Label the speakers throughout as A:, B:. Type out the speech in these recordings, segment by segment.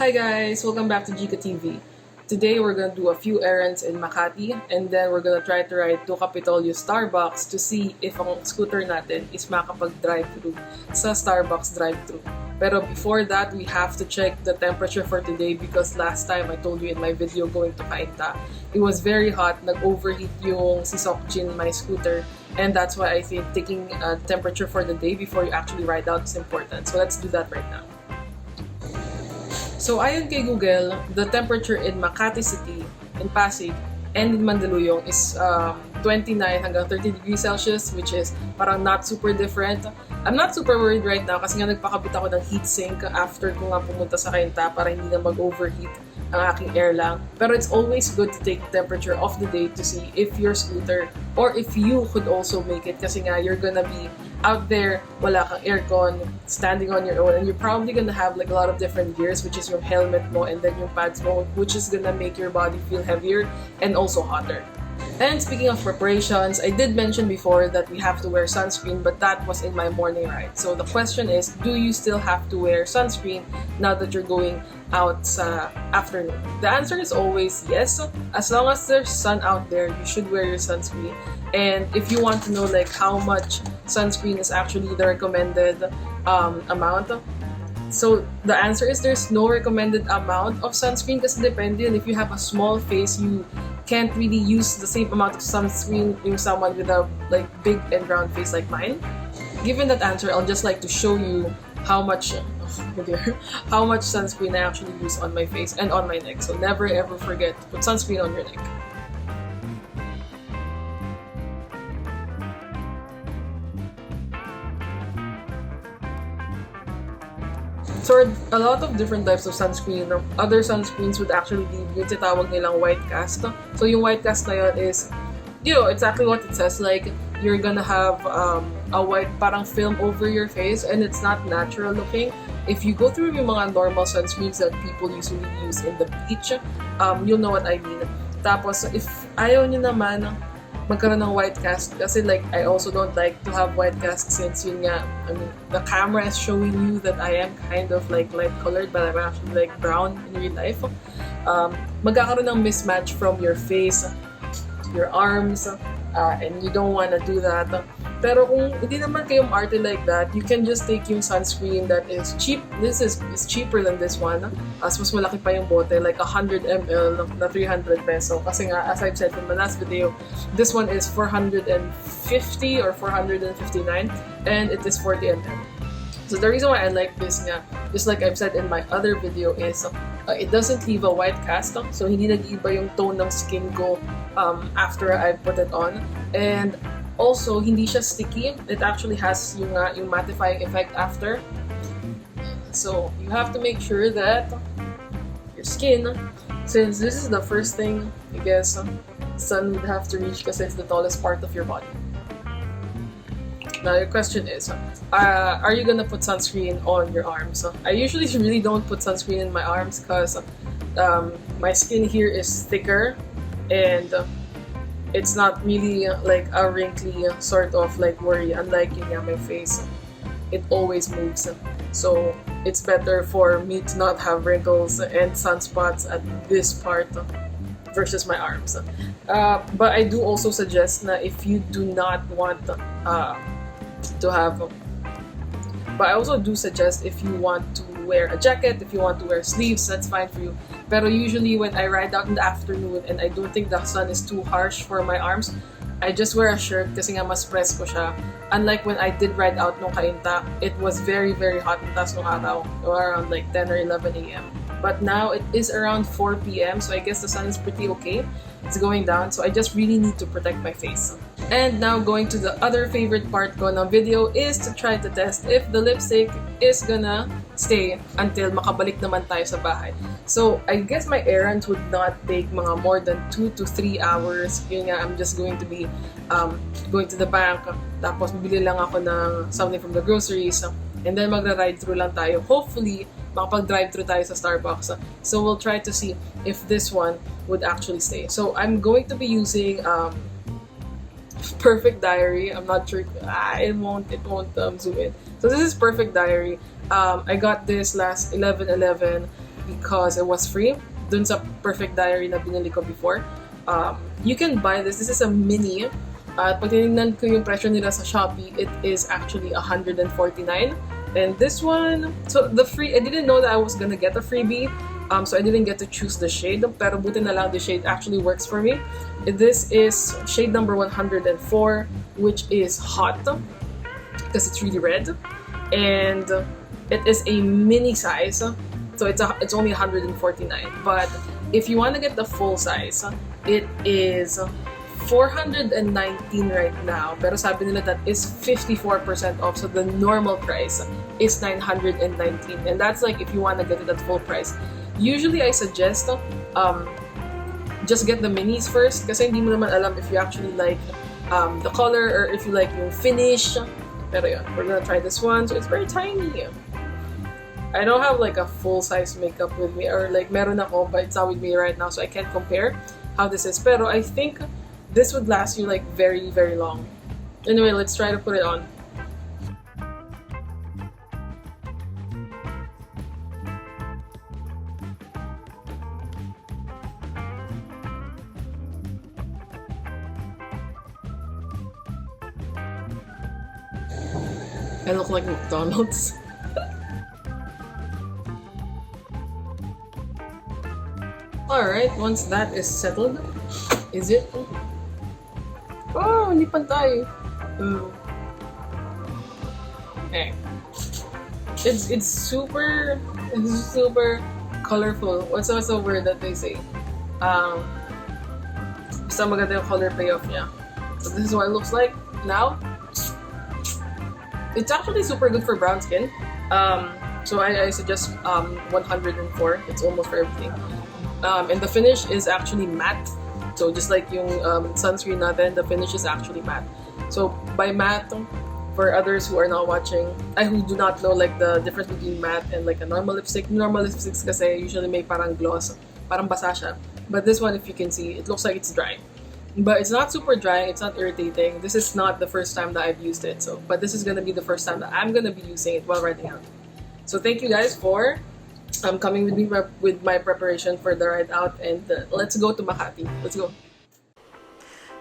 A: Hi guys! Welcome back to Gika TV. Today we're gonna do a few errands in Makati and then we're gonna try to ride to Capitolio Starbucks to see if ang scooter natin is makapag-drive-thru sa Starbucks drive-thru. Pero before that, we have to check the temperature for today because last time I told you in my video going to Kainta, it was very hot, nag-overheat yung si Sokjin, my scooter, and that's why I think taking temperature for the day before you actually ride out is important. So let's do that right now. So ayon kay Google, the temperature in Makati City, in Pasig, and in Mandaluyong is 29 hanggang 30 degrees Celsius, which is parang not super different. I'm not super worried right now kasi nga nagpakabit ako ng heatsink after ko nga pumunta sa Kainta para hindi na mag-overheat ang aking Aerlang. Pero it's always good to take the temperature of the day to see if your scooter or if you could also make it kasi nga you're gonna be out there, wala kang aircon, standing on your own, and you're probably gonna have like a lot of different gears, which is yung helmet mo and then yung pads mo, which is gonna make your body feel heavier and also hotter. And speaking of preparations, I did mention before that we have to wear sunscreen, but that was in my morning ride. So the question is, do you still have to wear sunscreen now that you're going out sa afternoon? The answer is always yes. As long as there's sun out there, you should wear your sunscreen. And if you want to know like how much sunscreen is actually the recommended amount, so the answer is there's no recommended amount of sunscreen kasi depende yun. If you have a small face, you can't really use the same amount of sunscreen yung someone with a like big and round face like mine. Given that answer, I'll just like to show you how much sunscreen I actually use on my face and on my neck. So never ever forget to put sunscreen on your neck. So a lot of different types of sunscreen. Other sunscreens would actually leave yung tinatawag nilang white cast. So yung white cast na yun is, exactly what it says. Like, you're gonna have a white parang film over your face and it's not natural looking. If you go through yung mga normal sunscreens that people usually use in the beach, you'll know what I mean. Tapos, if ayaw nyo naman magkaroon ng white cast kasi like I also don't like to have white cast since yun nga, I mean, the camera is showing you that I am kind of like light colored but I'm actually like brown in real life. Magkakaroon ng mismatch from your face, your arms, and you don't wanna do that. Pero kung hindi naman kayong arte like that, you can just take yung sunscreen that is cheap. This is cheaper than this one. As mas malaki pa yung bote, like 100 ml na 300 peso. Kasi nga, as I've said in my last video, this one is 450 or 459 and it is 40 ml. So the reason why I like this nga, just like I've said in my other video, is it doesn't leave a white cast. So hindi nag-iba yung tone ng skin ko after I put it on. And also, hindi siya sticky. It actually has yung mattifying effect after. So, you have to make sure that your skin, since this is the first thing, I guess, sun would have to reach kasi it's the tallest part of your body. Now, your question is, are you gonna put sunscreen on your arms? I usually really don't put sunscreen in my arms because my skin here is thicker and it's not really like a wrinkly sort of like worry, unlike my face. It always moves. So it's better for me to not have wrinkles and sunspots at this part versus my arms. But I do also suggest na if you do not want to have, but I also do suggest if you want to wear a jacket, if you want to wear sleeves, that's fine for you. Pero usually when I ride out in the afternoon and I don't think the sun is too harsh for my arms, I just wear a shirt kasi nga mas press ko siya. Unlike when I did ride out nung Kainta, it was very, very hot ng taas nung araw, around like 10 or 11 a.m. But now it is around 4 p.m. so I guess the sun is pretty okay. It's going down, so I just really need to protect my face. And now going to the other favorite part ko ng video is to try to test if the lipstick is gonna stay until makabalik naman tayo sa bahay. So, I guess my errands would not take mga more than 2 to 3 hours. Yun nga, I'm just going to be going to the bank, tapos bibili lang ako ng something from the groceries, and then magra-ride through lang tayo. Hopefully, makapag-drive-thru tayo sa Starbucks. So, we'll try to see if this one would actually stay. So, I'm going to be using Perfect Diary. I'm not sure. It won't zoom in. So this is Perfect Diary. I got this last 11/11. because it was free dun sa Perfect Diary na binili ko before. You can buy this. This is a mini. At pag tinignan ko yung presyo nila sa Shopee, it is actually $149. And this one, so the free, I didn't know that I was gonna get a freebie. So I didn't get to choose the shade. Pero buti na lang, the shade actually works for me. This is shade number 104, which is hot because it's really red. And it is a mini size. So it's only 149. But if you want to get the full size, it is 419 right now. Pero sabi nila that is 54% off. So the normal price is 919. And that's like if you want to get it at full price. Usually I suggest just get the minis first kasi hindi mo naman alam if you actually like the color or if you like yung finish. Pero yun, we're gonna try this one. So it's very tiny. I don't have like a full-size makeup with me, or like meron ako, but it's not with me right now, so I can't compare how this is. Pero I think this would last you like very, very long. Anyway, let's try to put it on. I look like McDonald's. Alright, once that is settled, is it? Oh, hindi pantay. Okay. It's super colorful. What's the word that they say? Basta maganda yung color payoff niya. So this is what it looks like now. It's actually super good for brown skin. So I suggest 104. It's almost for everything. And the finish is actually matte. So just like yung sunscreen natin, the finish is actually matte. So by matte, for others who are not watching, who do not know like the difference between matte and like a normal lipstick. Normal lipsticks kasi usually may parang gloss, parang basa siya. But this one, if you can see, it looks like it's dry. But it's not super dry, it's not irritating. This is not the first time that I've used it. But this is gonna be the first time that I'm gonna be using it while riding out. So thank you guys for coming with me with my preparation for the ride out, and let's go to Makati. Let's go.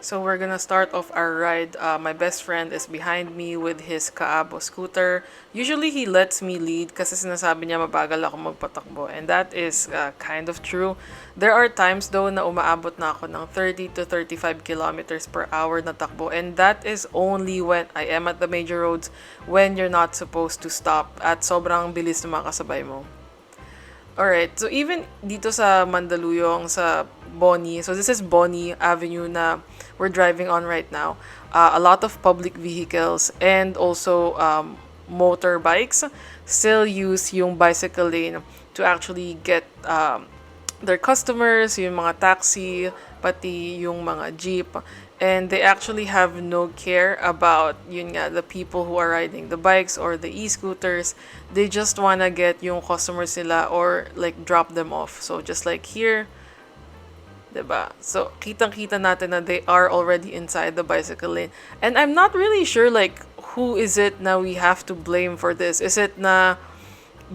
A: So we're gonna start off our ride. My best friend is behind me with his kaabo scooter. Usually he lets me lead kasi sinasabi niya mabagal ako magpatakbo, and that is kind of true. There are times though na umaabot na ako ng 30 to 35 kilometers per hour na takbo, and that is only when I am at the major roads when you're not supposed to stop at sobrang bilis na makasabay mo. Alright, so even dito sa Mandaluyong, sa Boni, so this is Boni Avenue na we're driving on right now. A lot of public vehicles and also motorbikes still use yung bicycle lane to actually get their customers, yung mga taxi, pati yung mga jeep. And they actually have no care about yun nga, the people who are riding the bikes or the e-scooters. They just wanna get yung customers nila or like drop them off. So just like here, diba? So kitang-kita natin na they are already inside the bicycle lane. And I'm not really sure like who is it na we have to blame for this. Is it na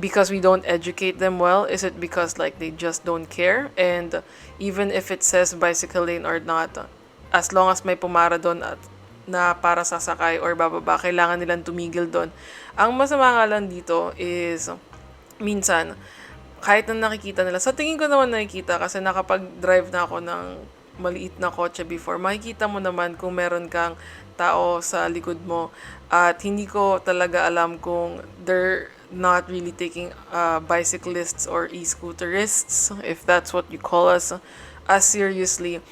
A: because we don't educate them well? Is it because like they just don't care? And even if it says bicycle lane or not, as long as may pumara doon at na para sasakay or bababa, kailangan nilang tumigil doon. Ang masama nga lang dito is minsan kahit na nakikita nila, sa tingin ko naman nakikita kasi nakapag-drive na ako ng maliit na kotse before, makikita mo naman kung meron kang tao sa likod mo, at hindi ko talaga alam kung they're not really taking bicyclists or e-scooterists, if that's what you call us, as seriously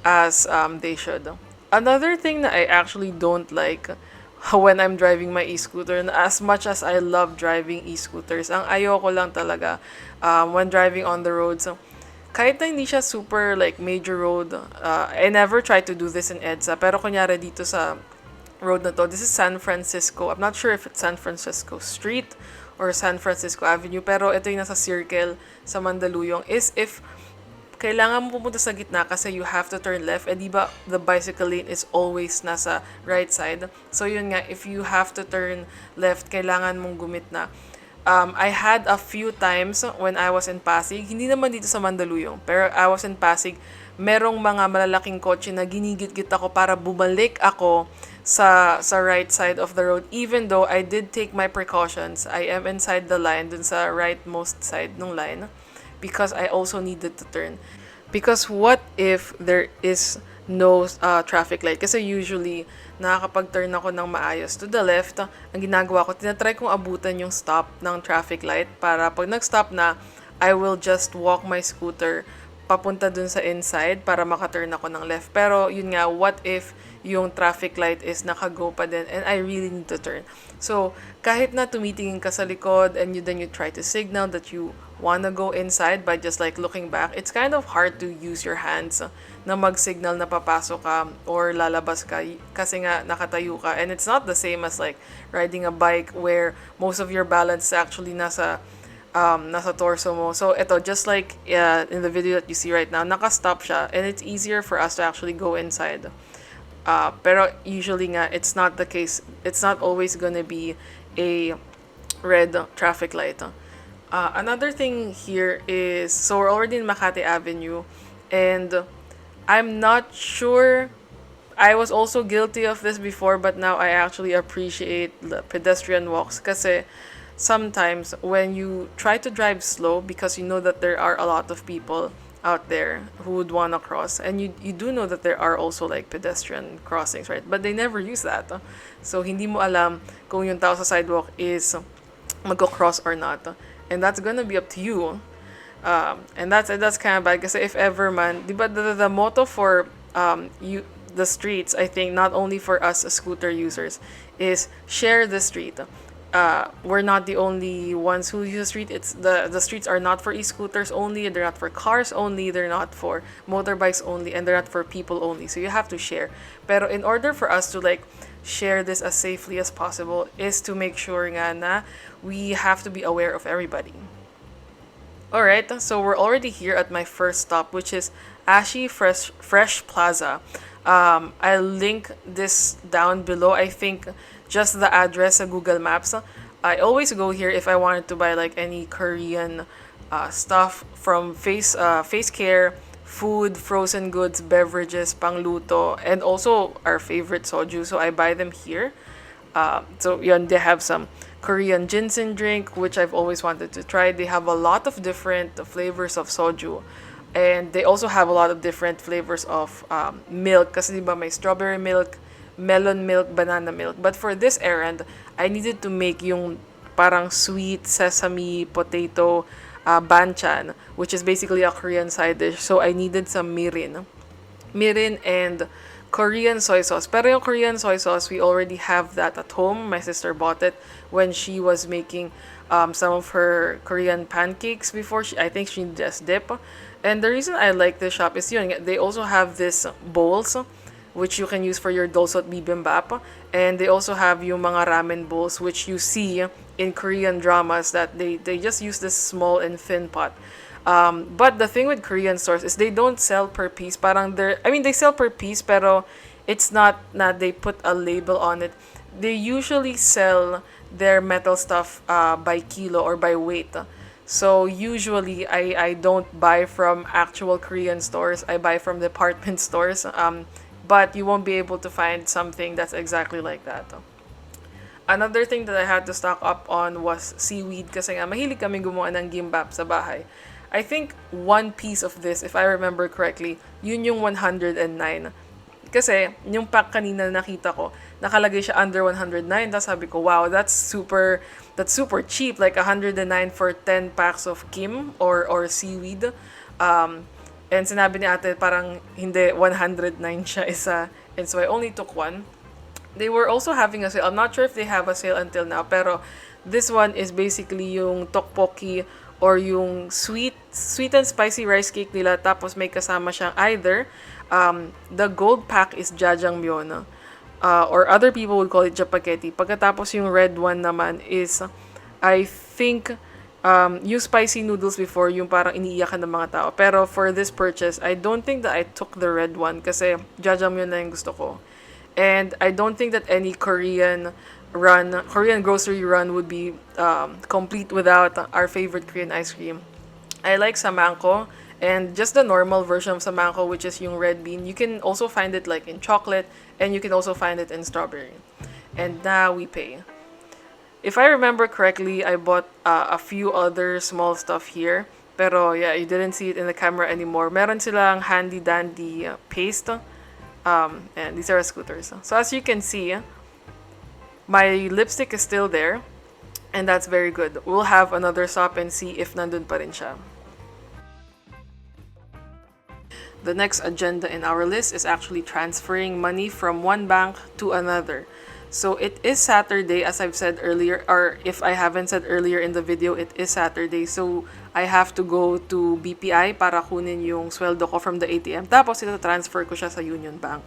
A: as they should. Another thing that I actually don't like when I'm driving my e-scooter, and as much as I love driving e-scooters, ang ayoko lang talaga when driving on the roads, kahit na hindi siya super like major road, I never try to do this in EDSA, pero kunyari dito sa road na to, this is San Francisco. I'm not sure if it's San Francisco Street or San Francisco Avenue, pero ito yung nasa circle sa Mandaluyong, is if kailangan mo pumunta sa gitna kasi you have to turn left, and diba the bicycle lane is always nasa right side. So yun nga, if you have to turn left, kailangan mong gumitna. I had a few times when I was in Pasig, hindi naman dito sa Mandaluyong, pero I was in Pasig, merong mga malalaking kotse na ginigit-git ako para bumalik ako sa right side of the road. Even though I did take my precautions, I am inside the line, dun sa rightmost side ng line, because I also needed to turn. Because what if there is no traffic light? Kasi usually, nakakapag-turn ako ng maayos to the left. Ang ginagawa ko, tinatry kong abutan yung stop ng traffic light para pag nag-stop na, I will just walk my scooter papunta dun sa inside para makaturn ako ng left. Pero yun nga, what if yung traffic light is nakago pa din and I really need to turn. So, kahit na tumitingin ka sa likod and then you try to signal that you wanna go inside by just like looking back, it's kind of hard to use your hands na mag-signal na papasok ka or lalabas ka kasi nga nakatayo ka. And it's not the same as like riding a bike where most of your balance is actually nasa torso mo. So, ito, just like in the video that you see right now, naka-stop siya and it's easier for us to actually go inside. Pero usually nga, it's not the case. It's not always gonna be a red traffic light. Another thing here is, so we're already in Makati Avenue, and I'm not sure, I was also guilty of this before, but now I actually appreciate the pedestrian walks kasi sometimes when you try to drive slow because you know that there are a lot of people out there who would want to cross, and you do know that there are also like pedestrian crossings, right? But they never use that. So hindi mo alam kung yung tao sa sidewalk is magko-cross or not. And that's gonna be up to you. And that's kind of bad kasi if ever man, di ba the motto for the streets, I think not only for us scooter users, is share the street. We're not the only ones who use the street. It's the streets are not for e-scooters only, they're not for cars only, they're not for motorbikes only, and they're not for people only. So you have to share. Pero in order for us to like share this as safely as possible is to make sure nga na we have to be aware of everybody. Alright, so we're already here at my first stop, which is Ashi Fresh Plaza. I'll link this down below. I think just the address sa Google Maps. I always go here if I wanted to buy like any Korean stuff from face care, food, frozen goods, beverages, pangluto, and also our favorite soju. So I buy them here. So yun, they have some Korean ginseng drink, which I've always wanted to try. They have a lot of different flavors of soju. And they also have a lot of different flavors of milk. Kasi diba may strawberry milk, melon milk, banana milk. But for this errand, I needed to make yung parang sweet sesame potato banchan, which is basically a Korean side dish. So I needed some mirin. Mirin and Korean soy sauce. Pero yung Korean soy sauce, we already have that at home. My sister bought it when she was making some of her Korean pancakes before. I think she just dip. And the reason I like this shop is yun, they also have this bowls which you can use for your dolsot bibimbap. And they also have yung mga ramen bowls which you see in Korean dramas that they just use this small and thin pot. But the thing with Korean stores is they don't sell per piece. They sell per piece, pero it's not na they put a label on it. They usually sell their metal stuff by kilo or by weight. So usually I don't buy from actual Korean stores. I buy from department stores. But you won't be able to find something that's exactly like that. Another thing that I had to stock up on was seaweed kasi nga mahilig kami gumawa ng gimbap sa bahay. I think one piece of this, if I remember correctly, yun yung 109. Kasi yung pack kanina na nakita ko, nakalagay siya under 109. Tapos sabi ko, wow, that's super cheap. Like 109 for 10 packs of kim or seaweed. And sinabi ni ate parang hindi, 109 siya isa. And so I only took one. They were also having a sale. I'm not sure if they have a sale until now, pero this one is basically yung tteokbokki or yung sweet and spicy rice cake nila, tapos may kasama siyang either the gold pack is jjajangmyeon, or other people would call it japaghetti. Pagkatapos yung red one naman is, I think, yung spicy noodles before, yung parang iniiyakan ng mga tao. Pero for this purchase, I don't think that I took the red one kasi jjajangmyeon na yung gusto ko. And I don't think that any Korean Korean grocery run would be complete without our favorite Korean ice cream. I like samangko and just the normal version of samangko, which is yung red bean. You can also find it like in chocolate, and you can also find it in strawberry. And now we pay. If I remember correctly, I bought a few other small stuff here. Pero yeah, you didn't see it in the camera anymore. Meron silang handy dandy paste. And these are scooters. So as you can see, my lipstick is still there. And that's very good. We'll have another stop and see if nandun pa rin siya. The next agenda in our list is actually transferring money from one bank to another. So it is Saturday, as I've said earlier, or if I haven't said earlier in the video, it is Saturday. So I have to go to BPI para kunin yung sweldo ko from the ATM. Tapos ito transfer ko siya sa Union Bank.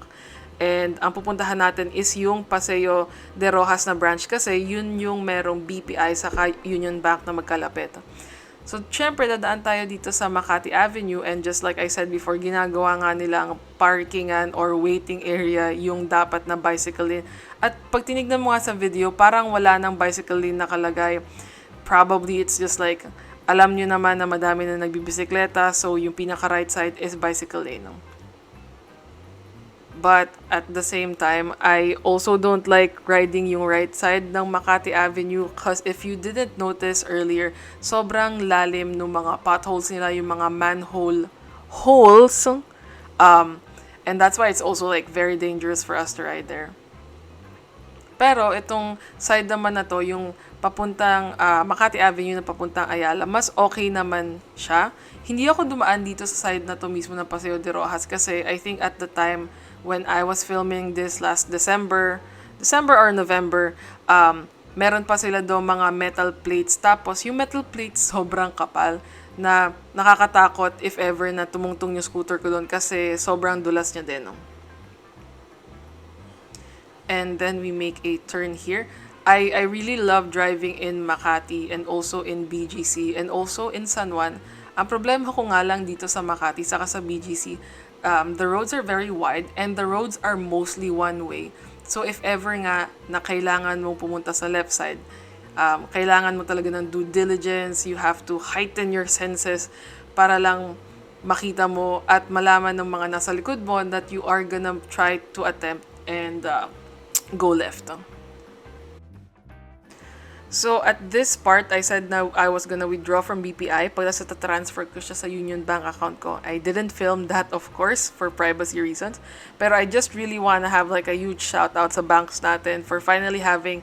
A: And ang pupuntahan natin is yung Paseo de Rojas na branch kasi yun yung merong BPI sa Union Bank na magkalapit. So, syempre, dadaan tayo dito sa Makati Avenue and just like I said before, ginagawa nga nilang parkingan or waiting area yung dapat na bicycle lane. At pag tinignan mo nga sa video, parang wala ng bicycle lane nakalagay. Probably it's just like, alam nyo naman na madami na nagbibisikleta, so yung pinaka-right side is bicycle lane. But at the same time, I also don't like riding yung right side ng Makati Avenue because if you didn't notice earlier, sobrang lalim ng mga potholes nila, yung mga manhole holes. And that's why it's also like very dangerous for us to ride there. Pero itong side naman na to, yung papuntang Makati Avenue na papuntang Ayala, mas okay naman siya. Hindi ako dumaan dito sa side na to mismo ng Paseo de Rojas kasi I think at the time when I was filming this last December or November, meron pa sila doon mga metal plates. Tapos yung metal plates sobrang kapal na nakakatakot if ever na tumungtong yung scooter ko doon kasi sobrang dulas niya din. And then we make a turn here. I really love driving in Makati and also in BGC and also in San Juan. Ang problema ko nga lang dito sa Makati saka sa BGC, the roads are very wide and the roads are mostly one way. So if ever nga na kailangan mo pumunta sa left side, kailangan mo talaga ng due diligence, you have to heighten your senses para lang makita mo at malaman ng mga nasa likod mo that you are gonna try to attempt and go left. So, at this part, I said na I was gonna withdraw from BPI pag nasa transfer ko siya sa Union Bank account ko. I didn't film that, of course, for privacy reasons. Pero I just really wanna have like a huge shout out sa banks natin for finally having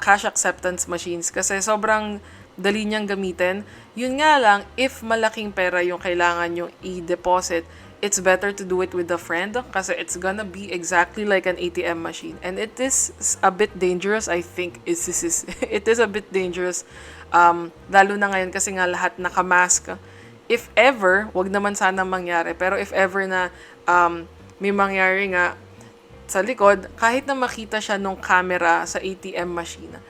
A: cash acceptance machines. Kasi sobrang dali niyang gamitin. Yun nga lang, if malaking pera yung kailangan yung i-deposit, it's better to do it with a friend kasi it's gonna be exactly like an ATM machine. And it is a bit dangerous, I think. It is a bit dangerous. Lalo na ngayon kasi nga lahat nakamask. If ever, wag naman sana mangyari, pero if ever na may mangyari nga sa likod, kahit na makita siya nung camera sa ATM machine,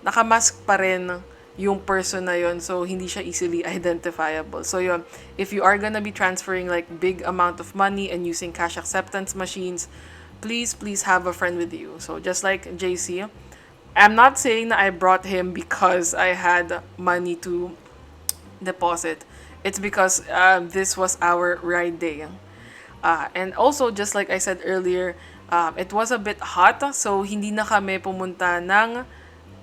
A: nakamask pa rin yung person na yon, so hindi siya easily identifiable. So yun, if you are gonna be transferring like big amount of money and using cash acceptance machines, please have a friend with you. So just like JC, I'm not saying that I brought him because I had money to deposit. It's because this was our ride day. And also, just like I said earlier, it was a bit hot, so hindi na kami pumunta ng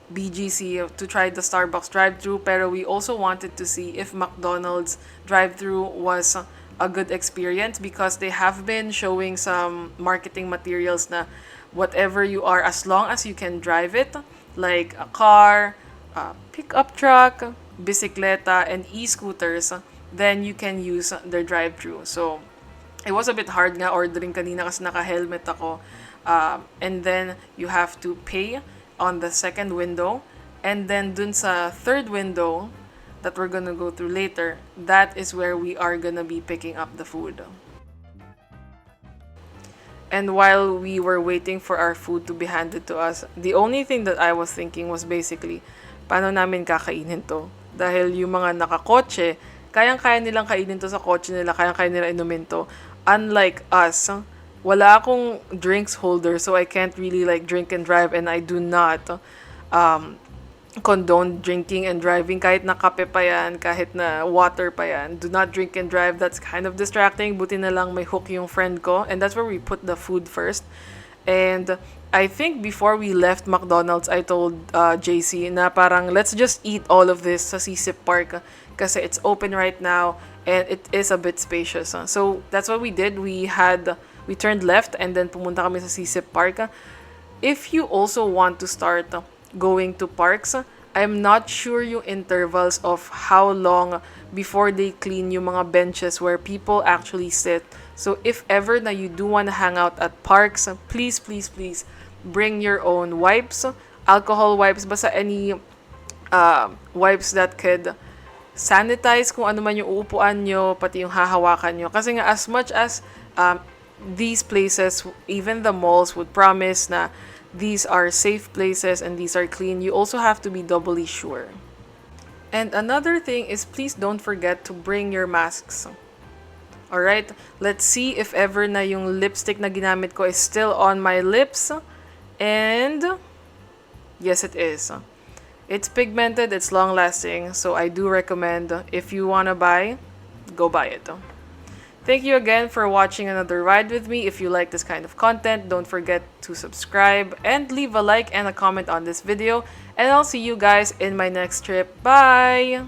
A: BGC to try the Starbucks drive-thru, pero we also wanted to see if McDonald's drive-thru was a good experience because they have been showing some marketing materials na whatever you are, as long as you can drive it, like a car, a pickup truck, bisikleta, and e-scooters, then you can use their drive-thru. So, it was a bit hard nga ordering kanina kasi naka-helmet ako. And then, you have to pay on the second window, and then dun sa third window that we're gonna go through later, that is where we are gonna be picking up the food. And while we were waiting for our food to be handed to us, the only thing that I was thinking was basically, paano namin kakainin to? Dahil yung mga nakakotse, kayang-kaya nilang kainin to sa kotse nila, kayang-kaya nila inumin to. Unlike us, wala akong drinks holder, so I can't really like drink and drive, and I do not um, condone drinking and driving kahit na kape pa yan, kahit na water pa yan. Do not drink and drive. That's kind of distracting. Buti na lang may hook yung friend ko, and that's where we put the food first. And I think before we left McDonald's, I told JC na parang let's just eat all of this sa Sisip Park kasi it's open right now and it is a bit spacious. So that's what we did. We turned left and then pumunta kami sa Sisip Park. If you also want to start going to parks, I'm not sure yung intervals of how long before they clean yung mga benches where people actually sit. So if ever na you do want to hang out at parks, please, please, please bring your own wipes, alcohol wipes, basta any wipes that could sanitize kung ano man yung uupuan nyo, pati yung hahawakan nyo. Kasi nga as much as these places, even the malls would promise na these are safe places and these are clean, you also have to be doubly sure. And another thing is please don't forget to bring your masks. Alright, let's see if ever na yung lipstick na ginamit ko is still on my lips. And yes, it is. It's pigmented, it's long lasting, so I do recommend if you wanna buy, go buy it. Thank you again for watching another ride with me. If you like this kind of content, don't forget to subscribe and leave a like and a comment on this video. And I'll see you guys in my next trip. Bye!